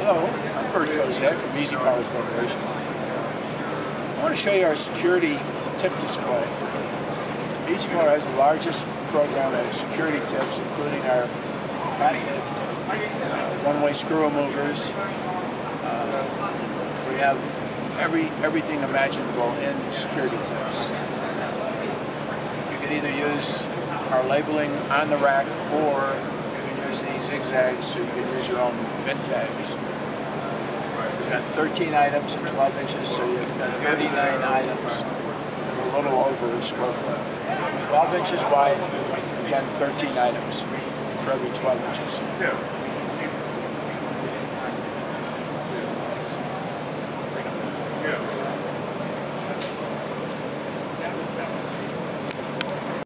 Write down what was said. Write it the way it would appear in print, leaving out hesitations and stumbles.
Hello, I'm Burt Kozak from Eazypower Corporation. I want to show you our security tip display. Eazypower has the largest program of security tips, including our patented one-way screw removers. We have everything imaginable in security tips. You can either use our labeling on the rack, or you can use these zigzags so you can use your own bin tags. We've got 13 items at 12 inches, so you've got 39 items and a little over a square foot. 12 inches wide, again 13 items for every 12 inches.